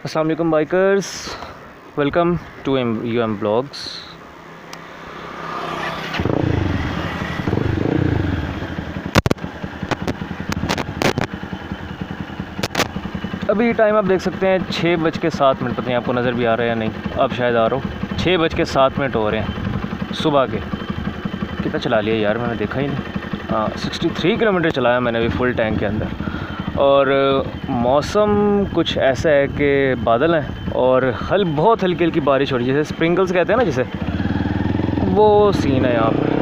अस्सलाम वालेकुम bikers, welcome to UM blogs. अभी टाइम आप देख सकते हैं 6:07। पता नहीं आपको नज़र भी आ रहा है या नहीं, अब शायद आ रहा हो। 6:07 हो रहे हैं सुबह के। कितना चला लिया यार, मैंने देखा ही नहीं। 63 किलोमीटर चलाया मैंने अभी फुल टैंक के अंदर। और मौसम कुछ ऐसा है कि बादल हैं और बहुत हल्की हल्की बारिश हो रही है, जैसे स्प्रिंकल्स कहते हैं ना, जिसे वो सीन है यहाँ पर।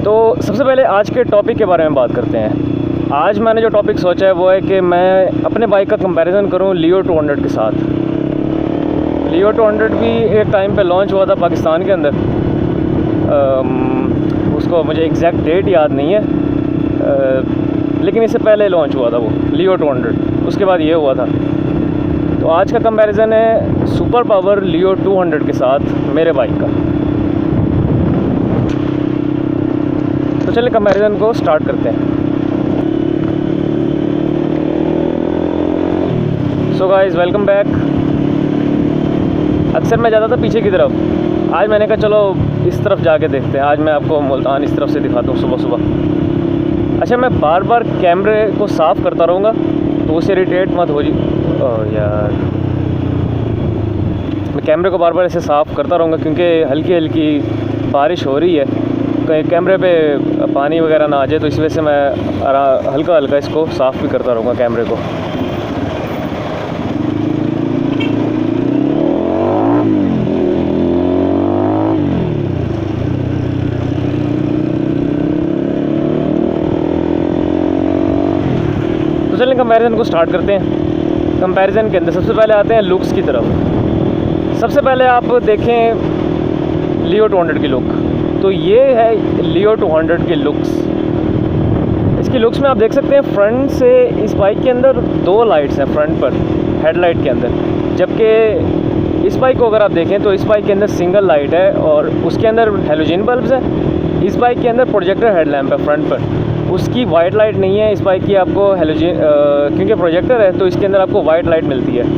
तो सबसे पहले आज के टॉपिक के बारे में बात करते हैं। आज मैंने जो टॉपिक सोचा है वो है कि मैं अपने बाइक का कंपैरिजन करूं लियो 200 के साथ। लियो 200 भी एक टाइम पे लॉन्च हुआ था पाकिस्तान के अंदर। उसको मुझे एग्जैक्ट डेट याद नहीं है, लेकिन इससे पहले लॉन्च हुआ था वो लियो 200, उसके बाद ये हुआ था। तो आज का कंपैरिजन है सुपर पावर लियो 200 के साथ मेरे बाइक का। तो चलिए कंपैरिजन को स्टार्ट करते हैं। So guys, welcome back. अक्सर मैं जाता था पीछे की तरफ, आज मैंने कहा चलो इस तरफ जाके देखते हैं। आज मैं आपको मुल्तान इस तरफ से दिखाता हूँ सुबह सुबह। अच्छा, मैं बार बार कैमरे को साफ़ करता रहूँगा तो उससे इरिटेट मत हो जी। यार, मैं कैमरे को बार बार ऐसे साफ़ करता रहूँगा क्योंकि हल्की हल्की बारिश हो रही है, कहीं कैमरे पे पानी वगैरह ना आ जाए, तो इस वजह से मैं हल्का हल्का इसको साफ़ भी करता रहूँगा कैमरे को। तो चलिए कंपैरिजन को स्टार्ट करते हैं। कंपैरिजन के अंदर सबसे पहले आते हैं लुक्स की तरफ। सबसे पहले आप देखें लियो 200 की लुक। तो ये है लियो 200 की लुक्स। इसकी लुक्स में आप देख सकते हैं फ्रंट से इस बाइक के अंदर 2 लाइट्स हैं फ्रंट पर, हेडलाइट के अंदर, जबकि इस बाइक को अगर आप देखें तो इस बाइक के अंदर सिंगल लाइट है और उसके अंदर हेलोजन बल्ब्स हैं। इस बाइक के अंदर प्रोजेक्टर हेडलैम्प है फ्रंट पर, उसकी वाइट लाइट नहीं है। इस बाइक की आपको हेलोजन क्योंकि प्रोजेक्टर है तो इसके अंदर आपको वाइट लाइट मिलती है।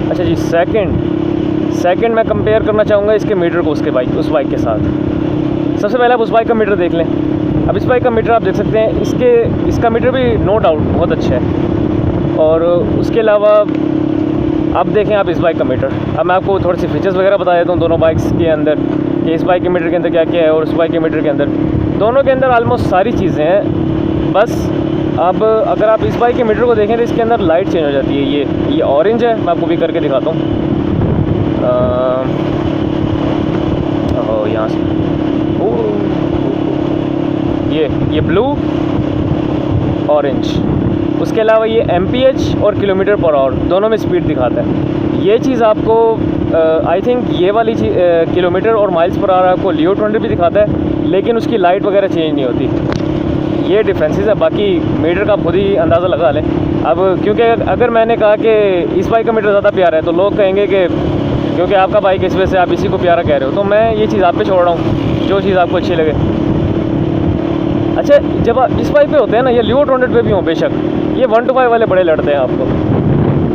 अच्छा जी, सेकंड मैं कंपेयर करना चाहूँगा इसके मीटर को उस बाइक के साथ। सबसे पहले आप उस बाइक का मीटर देख लें। अब इस बाइक का मीटर आप देख सकते हैं, इसका मीटर भी नो डाउट बहुत अच्छा है। और उसके अलावा अब देखें आप इस बाइक का मीटर। अब मैं आपको थोड़ी सी फीचर्स वगैरह बता देता हूँ दोनों बाइक्स के अंदर, कि इस बाइक के मीटर के अंदर क्या क्या है और उस बाइक के मीटर के अंदर। दोनों के अंदर ऑलमोस्ट सारी चीज़ें हैं। बस अब अगर आप इस बाइक के मीटर को देखें तो इसके अंदर लाइट चेंज हो जाती है। ये ऑरेंज है, मैं आपको भी करके दिखाता हूँ। यहाँ से ये ब्लू, ऑरेंज। उसके अलावा ये MPH और किलोमीटर पर आवर दोनों में स्पीड दिखाता है। ये चीज़ आपको आई थिंक ये वाली किलोमीटर और माइल्स पर आवर आपको लियो 200 भी दिखाता है, लेकिन उसकी लाइट वगैरह चेंज नहीं होती। ये डिफरेंसेस है। बाकी मीटर का खुद ही अंदाज़ा लगा लें। अब क्योंकि अगर मैंने कहा कि इस बाइक का मीटर ज़्यादा प्यारा है तो लोग कहेंगे कि क्योंकि आपका बाइक इस वजह से आप इसी को प्यारा कह रहे हो। तो मैं ये चीज़ आप पे छोड़ रहा हूँ, जो चीज़ आपको अच्छी लगे। अच्छा, जब आप इस बाइक पे होते हैं ना, ये लियो 200 पे भी हों बेशक, ये 125 वाले बड़े लड़ते हैं आपको,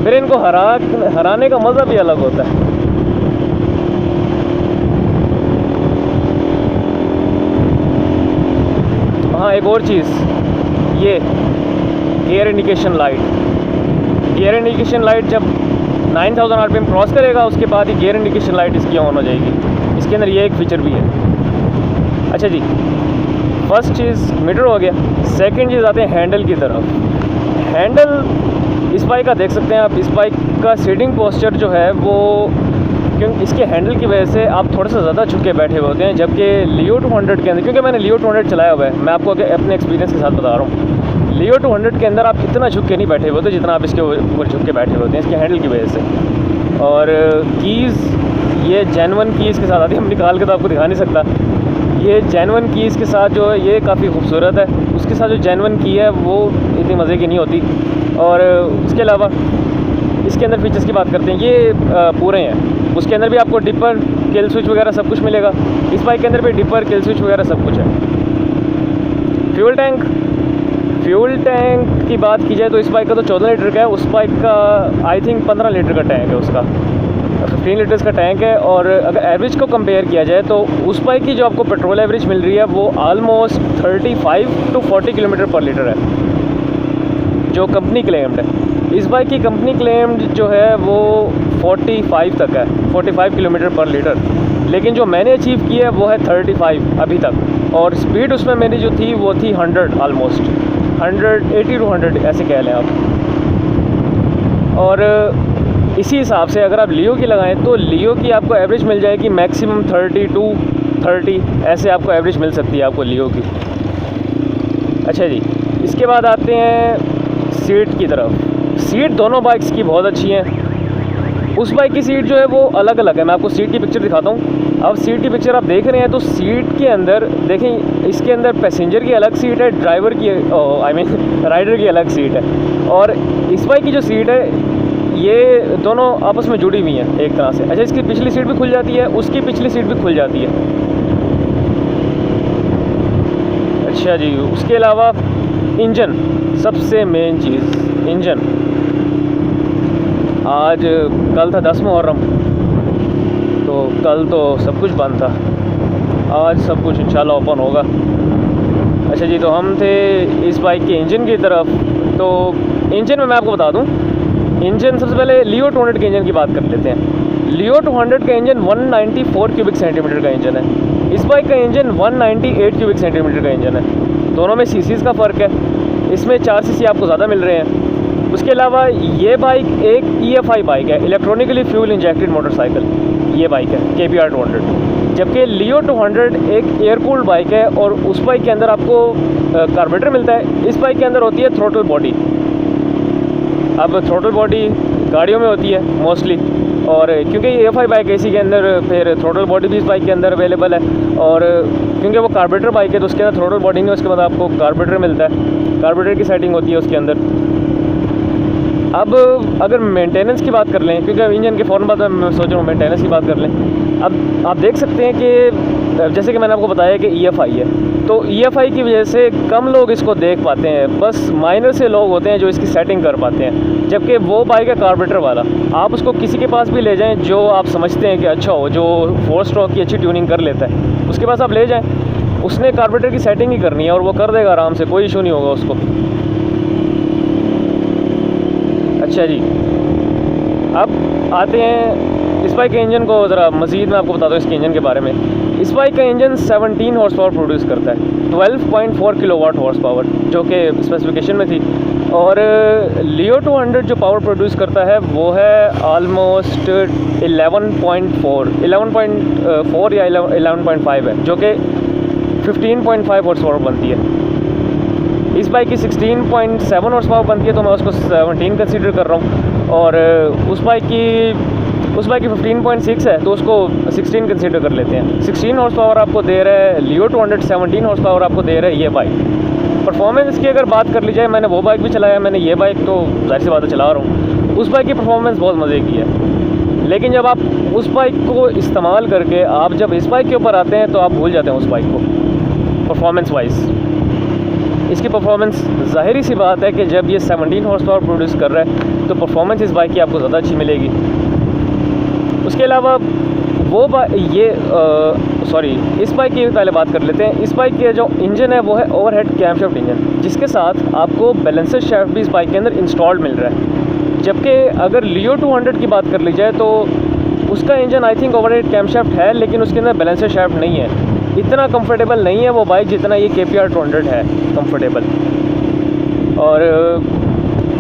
फिर इनको हराने का मज़ा भी अलग होता है। हाँ, एक और चीज़, ये गियर इंडिकेशन लाइट जब 9000 RPM क्रॉस करेगा उसके बाद ही गियर इंडिकेशन लाइट इसकी ऑन हो जाएगी। इसके अंदर ये एक फीचर भी है। अच्छा जी, फर्स्ट चीज़ मीटर हो गया। सेकंड चीज़ आते हैं हैंडल की तरफ। हैंडल इस बाइक का देख सकते हैं आप। इस बाइक का सीटिंग पोस्चर जो है वो क्योंकि इसके हैंडल की वजह से आप थोड़ा सा ज़्यादा झुक के बैठे हुए होते हैं, जबकि लियो 200 के अंदर, क्योंकि मैंने लियो 200 चलाया हुआ है, मैं आपको अपने एक्सपीरियंस के साथ बता रहा हूँ, लियो 200 के अंदर आप इतना झुक के नहीं बैठे हुए होते जितना आप इसके ऊपर झुक के बैठे होते हैं इसके हैंडल की वजह से। और कीज़ ये जेन्युइन कीज़ के साथ आती है, हम निकाल के तो आपको दिखा नहीं सकता। ये जेन्युइन कीज़ के साथ जो है ये काफ़ी खूबसूरत है, उसके साथ जो जेन्युइन की है वो इतनी मज़े की नहीं होती। और उसके अलावा इसके अंदर फीचर्स की बात करते हैं, ये पूरे हैं, उसके अंदर भी आपको डिपर, किल स्विच वगैरह सब कुछ मिलेगा। इस बाइक के अंदर भी डिपर, किल स्विच वगैरह सब कुछ है। फ्यूल टैंक की बात की जाए तो इस बाइक का तो 14 लीटर का है, उस बाइक का आई थिंक 15 लीटर का टैंक है, उसका 15 लीटर्स का टैंक है। और अगर एवरेज को कंपेयर किया जाए तो उस बाइक की जो आपको पेट्रोल एवरेज मिल रही है वो ऑलमोस्ट 35 to 40 किलोमीटर पर लीटर है, जो कंपनी क्लेम्ड है। इस बाइक की कंपनी क्लेम्ड जो है वो 45 तक है, 45 किलोमीटर पर लीटर, लेकिन जो मैंने अचीव की है वो है 35 अभी तक। और स्पीड उसमें मेरी जो थी वो थी 100, ऑलमोस्ट 180 to 100 ऐसे कह लें आप। और इसी हिसाब से अगर आप लियो की लगाएं तो लियो की आपको एवरेज मिल जाएगी मैक्सिमम 30 to 30 ऐसे आपको एवरेज मिल सकती है आपको लियो की। अच्छा जी, इसके बाद आते हैं सीट की तरफ। सीट दोनों बाइक्स की बहुत अच्छी हैं। उस बाइक की सीट जो है वो अलग अलग है, मैं आपको सीट की पिक्चर दिखाता हूँ। अब सीट की पिक्चर आप देख रहे हैं तो सीट के अंदर देखें, इसके अंदर पैसेंजर की अलग सीट है, ड्राइवर की राइडर की अलग सीट है। और इस बाइक की जो सीट है ये दोनों आपस में जुड़ी हुई हैं एक तरह से। अच्छा, इसकी पिछली सीट भी खुल जाती है, उसकी पिछली सीट भी खुल जाती है। अच्छा जी, उसके अलावा इंजन, सबसे मेन चीज़ इंजन। आज कल था 10 मुहर्रम, तो कल तो सब कुछ बंद था, आज सब कुछ इंशाल्लाह ओपन होगा। अच्छा जी, तो हम थे इस बाइक के इंजन की तरफ। तो इंजन में मैं आपको बता दूं, इंजन सबसे पहले लियो 200 के इंजन की बात कर लेते हैं। लियो 200 का इंजन 194 क्यूबिक सेंटीमीटर का इंजन है, इस बाइक का इंजन 198 क्यूबिक सेंटीमीटर का इंजन है। दोनों में सीसीज़ का फ़र्क है, इसमें 4 सीसी आपको ज़्यादा मिल रहे हैं। उसके अलावा ये बाइक एक EFI बाइक है, इलेक्ट्रॉनिकली फ्यूल इंजेक्टेड मोटरसाइकिल, ये बाइक है KBR 200। जबकि लियो 200 एक एयर कूल्ड बाइक है और उस बाइक के अंदर आपको कार्बोरेटर मिलता है। इस बाइक के अंदर होती है थ्रोटल बॉडी। अब थ्रोटल बॉडी गाड़ियों में होती है मोस्टली, और क्योंकि ये EFI बाइक है इसी के अंदर फिर थ्रोटल बॉडी भी इस बाइक के अंदर अवेलेबल है। और क्योंकि वो कार्बोरेटर बाइक है तो उसके अंदर थ्रोटल बॉडी नहीं है, उसके बाद आपको कार्बोरेटर मिलता है, कार्बोरेटर की सेटिंग होती है उसके अंदर। अब अगर मेंटेनेंस की बात कर लें, क्योंकि इंजन के फ़ौरन बाद मैं सोच रहा हूँ मेंटेनेंस की बात कर लें। अब आप देख सकते हैं कि जैसे कि मैंने आपको बताया कि EFI है, तो EFI की वजह से कम लोग इसको देख पाते हैं, बस माइनर से लोग होते हैं जो इसकी सेटिंग कर पाते हैं। जबकि वो बाइक है कार्बोरेटर वाला, आप उसको किसी के पास भी ले जाएं जो आप समझते हैं कि अच्छा हो, जो 4 स्ट्रोक की अच्छी ट्यूनिंग कर लेता है, उसके पास आप ले जाएं, उसने कार्बोरेटर की सेटिंग ही करनी है और वो कर देगा आराम से, कोई इशू नहीं होगा उसको। अच्छा जी, अब आते हैं इस बाइक के इंजन को ज़रा मज़ीद मैं आपको बताता हूँ इसके इंजन के बारे में। इस बाइक का इंजन 17 हॉर्स पावर प्रोड्यूस करता है, 12.4 किलोवाट हॉर्स पावर, जो कि स्पेसिफिकेशन में थी। और लियो 200 जो पावर प्रोड्यूस करता है वो है ऑलमोस्ट 11.4 या 11.5 है, जो कि 15.5 हॉर्स पावर बनती है। इस बाइक की 16.7 हॉर्स पावर बनती है, तो मैं उसको 17 कंसीडर कर रहा हूँ। और उस बाइक की 15.6 है, तो उसको 16 कंसीडर कर लेते हैं। 16 हॉर्स पावर आपको दे रहा है लियो 200, 17 हॉर्स पावर आपको दे रहा है ये बाइक। परफॉर्मेंस की अगर बात कर ली जाए, मैंने वो बाइक भी चलाया, मैंने ये बाइक तो जाहिर सी बात है चला रहा हूँ। उस बाइक की परफॉर्मेंस बहुत मज़े की है, लेकिन जब आप उस बाइक को इस्तेमाल करके आप जब इस बाइक के ऊपर आते हैं तो आप भूल जाते हैं उस बाइक को परफॉर्मेंस वाइज। इसकी परफॉर्मेंस ज़ाहिरी सी बात है कि जब ये 17 हॉर्स पावर प्रोड्यूस कर रहा है तो परफॉर्मेंस इस बाइक की आपको ज़्यादा अच्छी मिलेगी। उसके अलावा इस बाइक की पहले बात कर लेते हैं। इस बाइक के जो इंजन है वो है ओवरहेड कैमशाफ्ट इंजन, जिसके साथ आपको बैलेंसर शाफ्ट भी इस बाइक के अंदर इंस्टॉल्ड मिल रहा है। जबकि अगर लियो 200 की बात कर ली जाए तो उसका engine I think overhead camshaft है, लेकिन उसके अंदर बैलेंसर शाफ्ट नहीं है। इतना कंफर्टेबल नहीं है वो बाइक जितना ये KBR 200 है कंफर्टेबल। और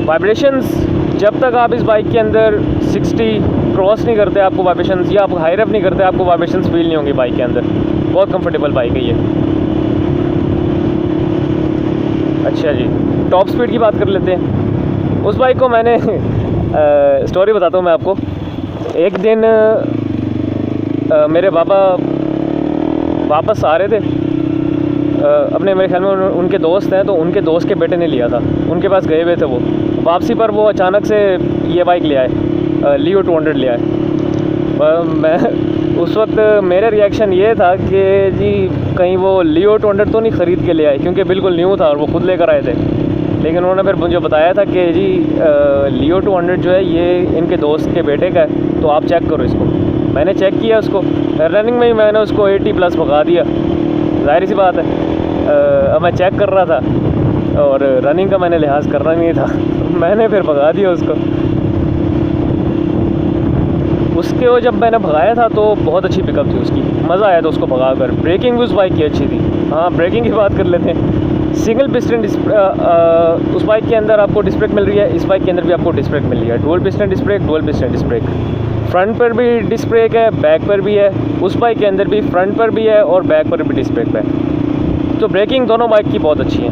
वाइब्रेशंस जब तक आप इस बाइक के अंदर 60 क्रॉस नहीं करते आपको वाइब्रेशंस, या आप हाई रेव नहीं करते आपको वाइब्रेशंस फील नहीं होंगे बाइक के अंदर। बहुत कंफर्टेबल बाइक है ये। अच्छा जी, टॉप स्पीड की बात कर लेते हैं। उस बाइक को मैंने स्टोरी बताता हूँ मैं आपको। एक दिन मेरे पापा वापस आ रहे थे अपने, मेरे ख्याल में उनके दोस्त हैं, तो उनके दोस्त के बेटे ने लिया था, उनके पास गए हुए थे वो। वापसी पर वो अचानक से ये बाइक ले आए, लियो 200 ले आए। मैं उस वक्त मेरा रिएक्शन ये था कि जी कहीं वो लियो 200 तो नहीं ख़रीद के ले आए, क्योंकि बिल्कुल न्यू था और वो खुद लेकर आए थे। लेकिन उन्होंने फिर मुझे बताया था कि जी लियो 200 जो है ये इनके दोस्त के बेटे का है, तो आप चेक करो इसको। मैंने चेक किया उसको, रनिंग में ही मैंने उसको 80+ भगा दिया, जाहिर सी बात है। अब मैं चेक कर रहा था और रनिंग का मैंने लिहाज करना नहीं था मैंने फिर भगा दिया उसको। उसके वो जब मैंने भगाया था तो बहुत अच्छी पिकअप थी उसकी, मज़ा आया था उसको भगा कर। ब्रेकिंग भी उस बाइक की अच्छी थी। हाँ, ब्रेकिंग की बात कर लेते हैं। सिंगल पिस्टन उस बाइक के अंदर आपको डिस्क ब्रेक मिल रही है, इस बाइक के अंदर भी आपको डिस्क ब्रेक मिल रही है। Dual piston disc brake, dual piston disc brake. Front पर भी डिस्क ब्रेक है, बैक पर भी है। उस बाइक के अंदर भी फ्रंट पर भी है और बैक पर भी डिस्क ब्रेक है। तो ब्रेकिंग दोनों बाइक की बहुत अच्छी है।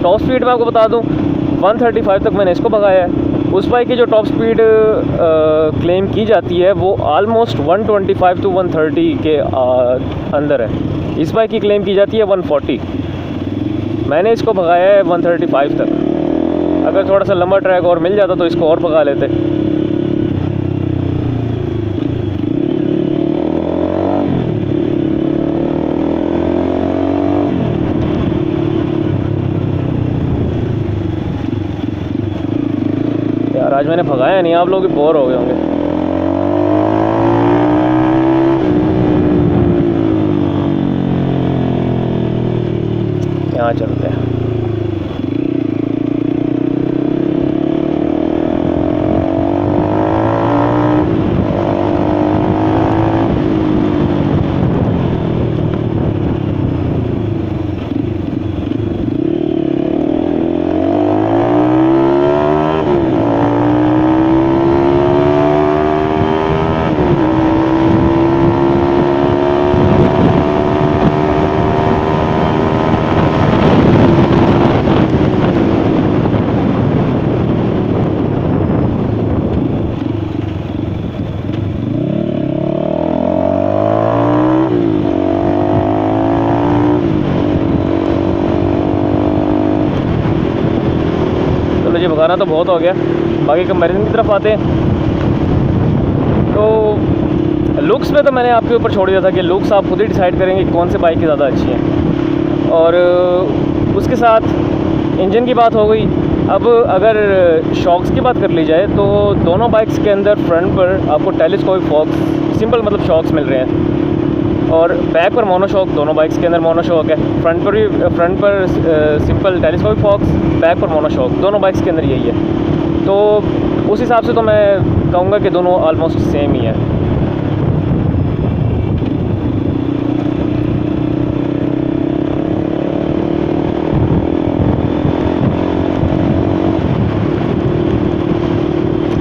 टॉप स्पीड में आपको बता दूं 135 तक मैंने इसको भगाया है। उस बाइक की जो टॉप स्पीड क्लेम की जाती है वो ऑलमोस्ट 125 to 130 के अंदर है। इस बाइक की क्लेम की जाती है 140। मैंने इसको भगाया है 135 तक। अगर थोड़ा सा लंबा ट्रैक और मिल जाता तो इसको और भगा लेते। यार आज मैंने भगाया नहीं, आप लोग भी बोर हो गए होंगे। यहाँ चलते हैं। मुझे भगाना तो बहुत हो गया, बाकी कंपैरिजन की तरफ आते हैं। तो लुक्स में तो मैंने आपके ऊपर छोड़ दिया था कि लुक्स आप खुद ही डिसाइड करेंगे कौन से बाइक की ज़्यादा अच्छी हैं। और उसके साथ इंजन की बात हो गई। अब अगर शॉक्स की बात कर ली जाए तो दोनों बाइक्स के अंदर फ्रंट पर आपको टेलीस्कोपिक फॉक्स, सिंपल मतलब शॉक्स मिल रहे हैं, और बैक पर मोनोशॉक। दोनों बाइक्स के अंदर मोनोशॉक है। फ्रंट पर सिंपल टेलीस्कोपिक फॉक्स, बैक पर मोनोशॉक। दोनों बाइक्स के अंदर यही है। तो उस हिसाब से तो मैं कहूँगा कि दोनों ऑलमोस्ट सेम ही है।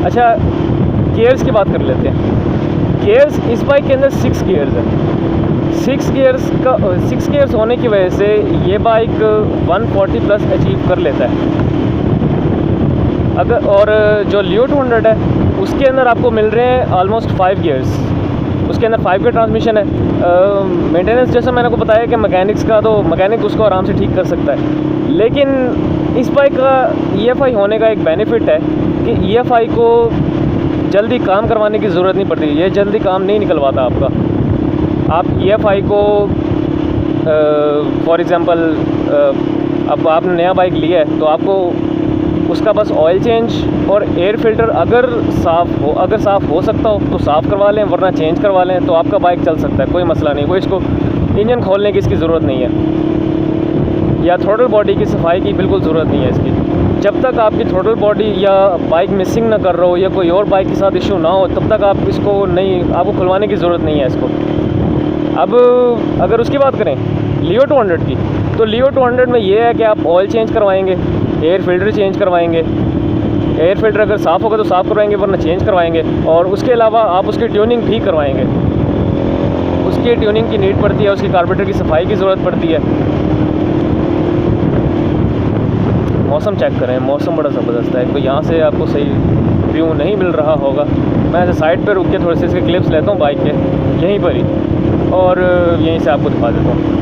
अच्छा, गियर्स की बात कर लेते हैं। गियर्स इस बाइक के अंदर 6 गियर्स है। 6 गियर्स होने की वजह से ये बाइक 140+ अचीव कर लेता है। अगर और जो लियो 200 है उसके अंदर आपको मिल रहे हैं ऑलमोस्ट 5 गियर्स। उसके अंदर 5 का ट्रांसमिशन है। मेंटेनेंस जैसा मैंने आपको बताया कि मैकेनिक्स का, तो मैकेनिक उसको आराम से ठीक कर सकता है। लेकिन इस बाइक का EFI होने का एक बेनिफिट है कि EFI को जल्दी काम करवाने की ज़रूरत नहीं पड़ती। ये जल्दी काम नहीं निकलवाता आपका। आप EFI को फॉर एग्ज़ाम्पल अब आपने नया बाइक लिया है तो आपको उसका बस ऑयल चेंज और एयर फिल्टर अगर साफ़ हो सकता हो तो साफ़ करवा लें, वरना चेंज करवा लें तो आपका बाइक चल सकता है, कोई मसला नहीं। कोई इसको इंजन खोलने की इसकी ज़रूरत नहीं है, या थ्रोटल बॉडी की सफाई की बिल्कुल ज़रूरत नहीं है इसकी। जब तक आपकी थ्रोटल बॉडी या बाइक मिसिंग ना कर रहा हो या कोई और बाइक के साथ इशू ना हो तब तक आप इसको आपको खुलवाने की ज़रूरत नहीं है इसको। अब अगर उसकी बात करें लियो 200 की, तो लियो 200 में ये है कि आप ऑयल चेंज करवाएंगे, एयर फिल्टर चेंज करवाएंगे, एयर फिल्टर अगर साफ़ होगा तो साफ़ करवाएंगे, वरना चेंज करवाएंगे। और उसके अलावा आप उसकी ट्यूनिंग ठीक करवाएंगे, उसकी ट्यूनिंग की नीड पड़ती है, उसकी कार्बोरेटर की सफाई की ज़रूरत पड़ती है। मौसम चेक करें, मौसम बड़ा ज़बरदस्त है। तो यहाँ से आपको सही व्यू नहीं मिल रहा होगा। मैं ऐसे साइड पर रुक के थोड़े से इसके क्लिप्स लेता हूँ बाइक के यहीं पर ही, और यहीं से आपको दिखा देता हूँ।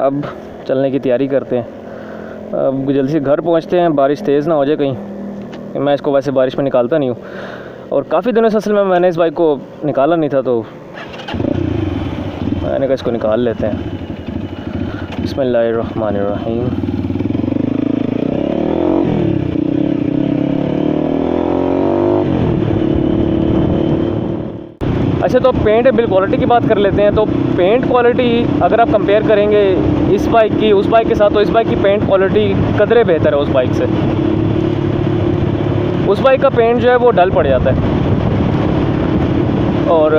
अब चलने की तैयारी करते हैं। अब जल्दी से घर पहुंचते हैं, बारिश तेज़ ना हो जाए कहीं। मैं इसको वैसे बारिश में निकालता नहीं हूँ, और काफ़ी दिनों से असल में मैंने इस बाइक को निकाला नहीं था, तो मैंने कहा इसको निकाल लेते हैं। बिस्मिल्लाहिर्रहमानिर्रहीम। अच्छा, तो पेंट बिल्ड क्वालिटी की बात कर लेते हैं। तो पेंट क्वालिटी अगर आप कंपेयर करेंगे इस बाइक की उस बाइक के साथ, तो इस बाइक की पेंट क्वालिटी कदरे बेहतर है उस बाइक से। उस बाइक का पेंट जो है वो डल पड़ जाता है, और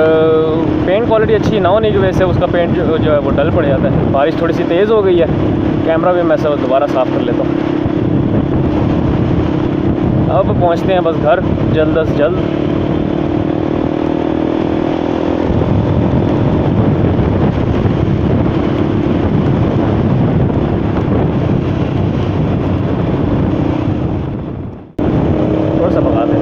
पेंट क्वालिटी अच्छी ना होने की वजह से उसका पेंट जो है वो डल पड़ जाता है। बारिश थोड़ी सी तेज़ हो गई है, कैमरा भी मैं सब दोबारा साफ़ कर लेता हूँ। अब पहुँचते हैं बस घर जल्द से जल्द। थोड़ा सा भगा दें।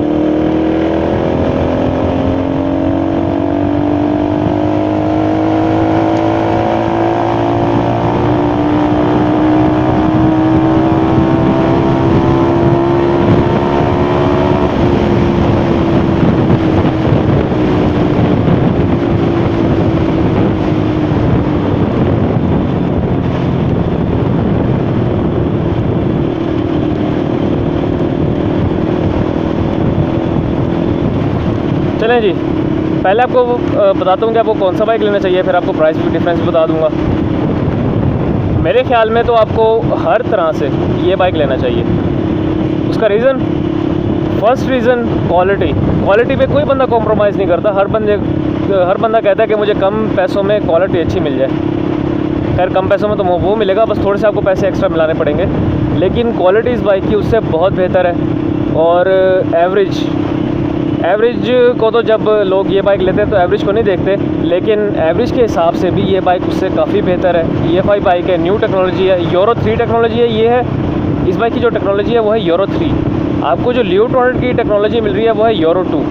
चलें जी, पहले आपको बताता हूँ कि आपको कौन सा बाइक लेना चाहिए, फिर आपको प्राइस भी डिफरेंस बता दूँगा। मेरे ख्याल में तो आपको हर तरह से ये बाइक लेना चाहिए। उसका रीज़न, फर्स्ट रीज़न क्वालिटी पे कोई बंदा कॉम्प्रोमाइज़ नहीं करता। हर बंदा कहता है कि मुझे कम पैसों में क्वालिटी अच्छी मिल जाए। खैर कम पैसों में तो वो मिलेगा, बस थोड़े से आपको पैसे एक्स्ट्रा मिलाने पड़ेंगे, लेकिन क्वालिटी इस बाइक की उससे बहुत बेहतर है। और एवरेज को तो जब लोग ये बाइक लेते हैं तो एवरेज को नहीं देखते, लेकिन एवरेज के हिसाब से भी ये बाइक उससे काफ़ी बेहतर है। EFI बाइक है, न्यू टेक्नोलॉजी है, यूरो 3 टेक्नोलॉजी है। ये है इस बाइक की जो टेक्नोलॉजी है वो है यूरो 3। आपको जो लियो 200 की टेक्नोलॉजी मिल रही है वो है यूरो 2।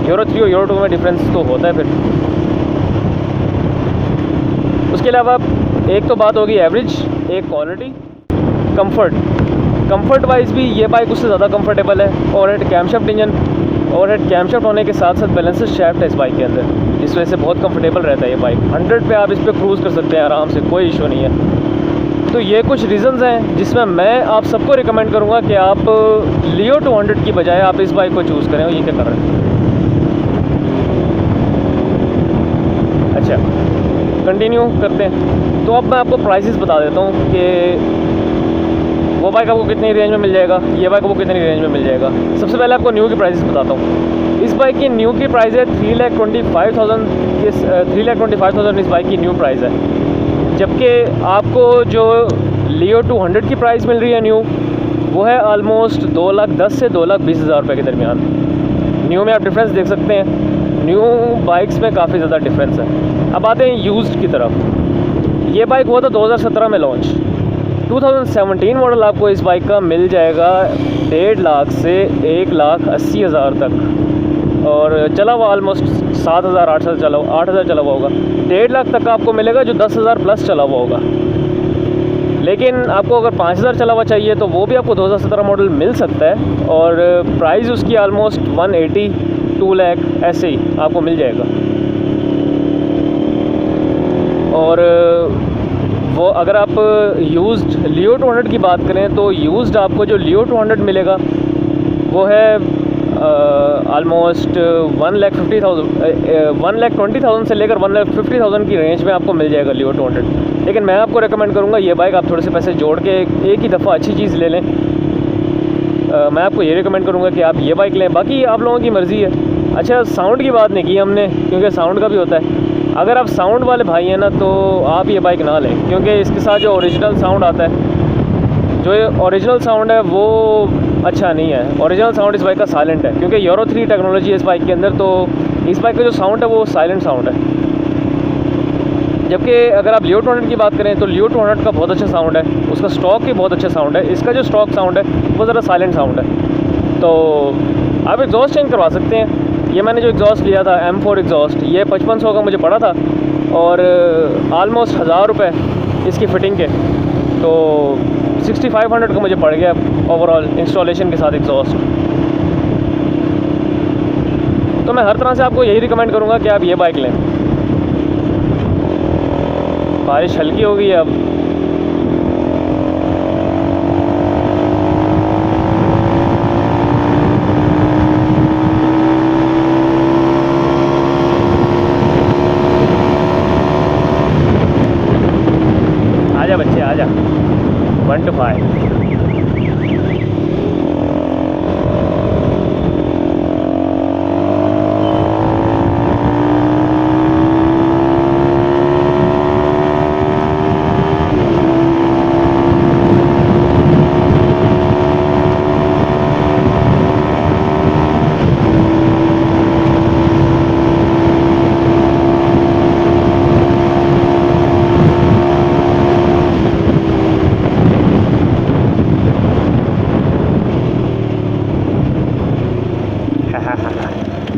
यूरो 3 और यूरो 2 में डिफरेंस तो होता है। फिर उसके अलावा एक तो बात होगी एवरेज, एक क्वालिटी, कंफर्ट वाइज भी ये बाइक उससे ज़्यादा कंफर्टेबल है। और हेड कैमशाफ्ट इंजन, और हेड कैमशाफ्ट होने के साथ साथ बैलेंसर शाफ्ट है इस बाइक के अंदर, जिस वजह से बहुत कंफर्टेबल रहता है ये बाइक। 100 पे आप इस पर क्रूज़ कर सकते हैं आराम से, कोई इशू नहीं है। तो ये कुछ रीज़न्स हैं जिसमें मैं आप सबको रिकमेंड करूँगा कि आप लियो 200 की बजाय आप इस बाइक को चूज़ करें। और ये क्या कर रहे हैं? अच्छा, कंटिन्यू करते हैं। तो अब मैं आपको प्राइसेस बता देता हूँ कि वो बाइक आपको कितनी रेंज में मिल जाएगा, ये बाइक आपको कितनी रेंज में मिल जाएगा। सबसे पहले आपको न्यू की प्राइसेस बताता हूँ। इस बाइक की न्यू की प्राइस है 3,25,000। 3,25,000 इस बाइक की न्यू प्राइस है, जबकि आपको जो लियो 200 की प्राइस मिल रही है न्यू, वो है ऑलमोस्ट 2,10,000 से 2,20,000 रुपये के दरमियान। न्यू में आप डिफरेंस देख सकते हैं, न्यू बाइक्स में काफ़ी ज़्यादा डिफरेंस है। अब आते हैं यूज्ड की तरफ। ये बाइक हुआ था 2017 में लॉन्च। 2017 मॉडल आपको इस बाइक का मिल जाएगा 1.5 लाख से 1,80,000 तक, और चला हुआ ऑलमोस्ट 7,000 8,000 चला हुआ होगा। 1.5 लाख तक आपको मिलेगा जो 10,000 प्लस चला हुआ होगा। लेकिन आपको अगर 5,000 चला हुआ चाहिए तो वो भी आपको 2017 मॉडल मिल सकता है, और प्राइस उसकी ऑलमोस्ट 180 2 लाख ऐसे ही आपको मिल जाएगा। और वो अगर आप यूज्ड लियो 200 की बात करें तो यूज्ड आपको जो लियो 200 मिलेगा वो है ऑलमोस्ट 1,20,000 से लेकर 1,50,000 की रेंज में आपको मिल जाएगा लियो 200। लेकिन मैं आपको रेकमेंड करूँगा ये बाइक आप थोड़े से पैसे जोड़ के एक ही दफ़ा अच्छी चीज़ ले लें। मैं आपको ये रिकमेंड करूँगा कि आप ये बाइक लें, बाकी आप लोगों की मर्ज़ी है। अच्छा, साउंड की बात नहीं की हमने, क्योंकि साउंड का भी होता है। अगर आप साउंड वाले भाई हैं ना, तो आप ये बाइक ना लें, क्योंकि इसके साथ जो ओरिजिनल साउंड आता है, जो ये ओरिजिनल साउंड है वो अच्छा नहीं है। ओरिजिनल साउंड इस बाइक का साइलेंट है, क्योंकि यूरो 3 टेक्नोलॉजी है इस बाइक के अंदर, तो इस बाइक का जो साउंड है वो साइलेंट साउंड है। जबकि अगर आप लियो 200 की बात करें तो लियो 200 का बहुत अच्छा साउंड है, उसका स्टॉक भी बहुत अच्छा साउंड है। इसका जो स्टॉक साउंड है वो ज़रा साइलेंट साउंड है। तो आप एग्जॉस्ट चेंज करवा सकते हैं। ये मैंने जो एग्जॉस्ट लिया था M4 एग्जॉस्ट, ये 5500 का मुझे पड़ा था और आलमोस्ट 1000 रुपये इसकी फ़िटिंग के, तो 6500 का मुझे पड़ गया ओवरऑल इंस्टॉलेशन के साथ एग्जॉस्ट। तो मैं हर तरह से आपको यही रिकमेंड करूँगा कि आप ये बाइक लें। बारिश हल्की हो गई है अब। आजा बच्चे आजा, 1 to 5।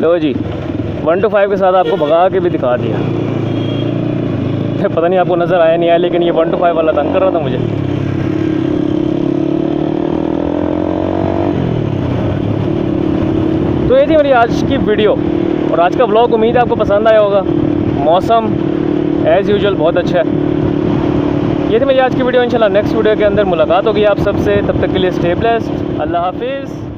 लो जी, 1 to 5 के साथ आपको भगा के भी दिखा दिया। पता नहीं आपको नज़र आया नहीं आया, लेकिन ये 1 to 5 वाला तंग कर रहा था मुझे। तो ये थी मेरी आज की वीडियो और आज का व्लॉग। उम्मीद है आपको पसंद आया होगा। मौसम एज़ यूजुअल बहुत अच्छा है। ये थी मेरी आज की वीडियो। इंशाल्लाह नेक्स्ट वीडियो के अंदर मुलाकात होगी आप सबसे। तब तक के लिए स्टे ब्लेस्ड। अल्लाह हाफिज़।